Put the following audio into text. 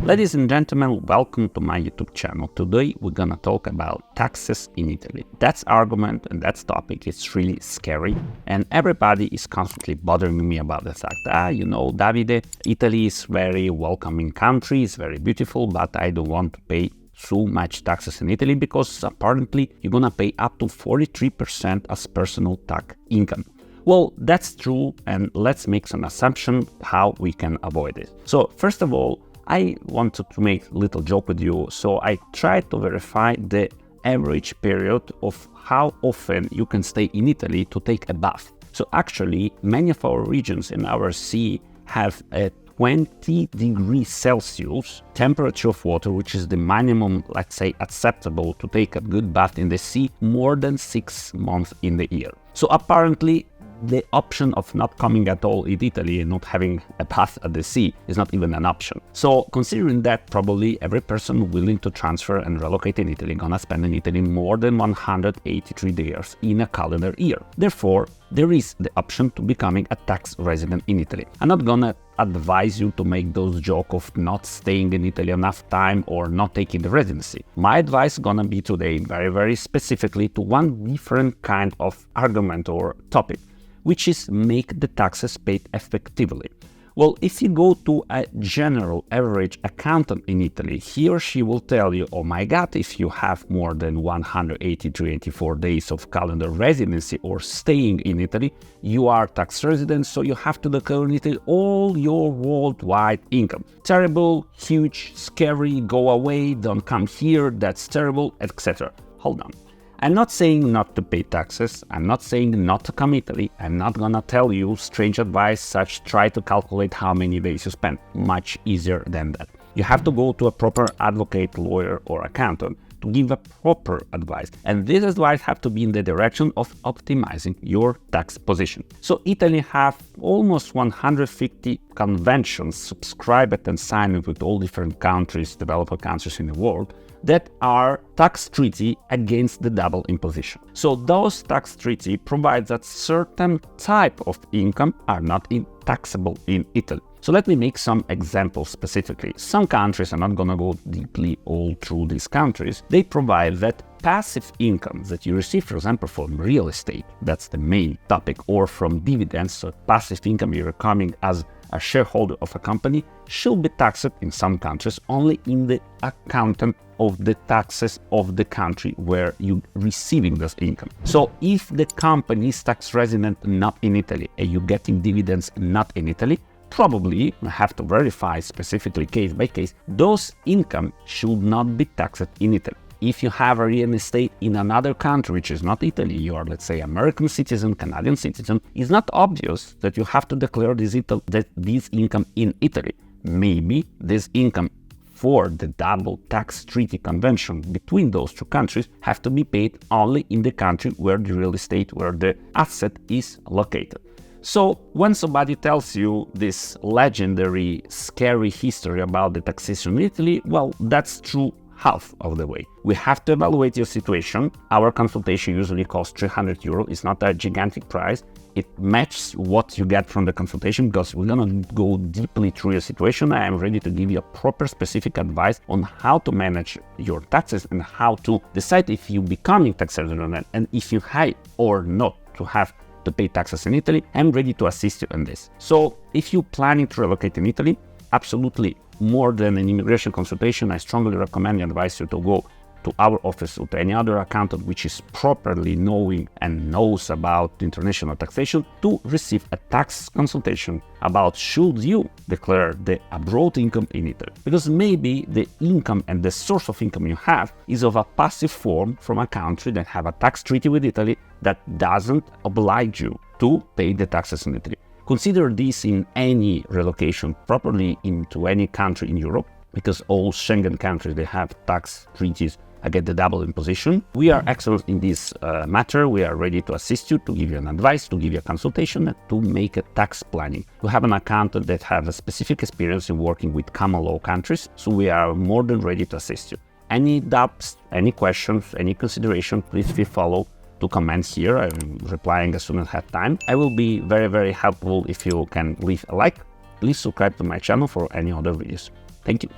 Ladies and gentlemen, welcome to my YouTube channel. Today we're gonna talk about taxes in Italy. That's argument and that's topic. It's really scary and everybody is constantly bothering me about the fact, Davide, Italy is very welcoming country, it's very beautiful, but I don't want to pay so much taxes in Italy because apparently you're gonna pay up to 43% as personal tax income. Well, that's true, and let's make some assumption how we can avoid it. So first of all, I wanted to make a little joke with you, so I tried to verify the average period of how often you can stay in Italy to take a bath. So actually, many of our regions in our sea have a 20 degrees Celsius temperature of water, which is the minimum, let's say, acceptable to take a good bath in the sea more than 6 months in the year. So apparently, the option of not coming at all in Italy and not having a bath at the sea is not even an option. So considering that, probably every person willing to transfer and relocate in Italy gonna spend in Italy more than 183 days in a calendar year. Therefore, there is the option to becoming a tax resident in Italy. I'm not gonna advise you to make those jokes of not staying in Italy enough time or not taking the residency. My advice gonna be today very specifically to one different kind of argument or topic, which is make the taxes paid effectively. Well, if you go to a general average accountant in Italy, he or she will tell you, oh my God, if you have more than 183-84 days of calendar residency or staying in Italy, you are tax resident, so you have to declare in Italy all your worldwide income. Terrible, huge, scary, go away, don't come here, that's terrible, etc. Hold on. I'm not saying not to pay taxes, I'm not saying not to come Italy, I'm not gonna tell you strange advice such try to calculate how many days you spend. Much easier than that. You have to go to a proper advocate, lawyer or accountant to give a proper advice. And this advice have to be in the direction of optimizing your tax position. So Italy have almost 150 conventions subscribed and signed with all different countries, developed countries in the world, that are tax treaty against the double imposition. So those tax treaty provide that certain type of income are not taxable in Italy. So let me make some examples specifically. Some countries, I'm not gonna go deeply all through these countries, they provide that passive income that you receive, for example, from real estate, that's the main topic, or from dividends, so passive income you're coming as a shareholder of a company, should be taxed in some countries only in the accountant of the taxes of the country where you're receiving this income. So if the company is tax resident not in Italy and you're getting dividends not in Italy, probably, I have to verify specifically case by case, those income should not be taxed in Italy. If you have a real estate in another country, which is not Italy, you are, let's say, American citizen, Canadian citizen, it's not obvious that you have to declare this income in Italy. Maybe this income for the double tax treaty convention between those two countries have to be paid only in the country where the real estate, where the asset is located. So when somebody tells you this legendary, scary history about the taxation in Italy, well, that's true half of the way. We have to evaluate your situation. Our consultation usually costs 300 euro. It's not a gigantic price. It matches what you get from the consultation because we're gonna go deeply through your situation. I am ready to give you a proper specific advice on how to manage your taxes and how to decide if you becoming tax resident and if you have or not to have to pay taxes in Italy. I'm ready to assist you in this. So if you're planning to relocate in Italy, absolutely, more than an immigration consultation, I strongly recommend and advise you to go to our office or to any other accountant which is properly knowing and knows about international taxation to receive a tax consultation about should you declare the abroad income in Italy. Because maybe the income and the source of income you have is of a passive form from a country that have a tax treaty with Italy that doesn't oblige you to pay the taxes in Italy. Consider this in any relocation properly into any country in Europe, because all Schengen countries, they have tax treaties against the double imposition. We are excellent in this matter. We are ready to assist you, to give you an advice, to give you a consultation, to make a tax planning. We have an accountant that have a specific experience in working with common law countries, so we are more than ready to assist you. Any doubts, any questions, any consideration, please feel follow to comment here. I'm replying as soon as I have time. I will be very helpful if you can leave a like. Please subscribe to my channel for any other videos. Thank you.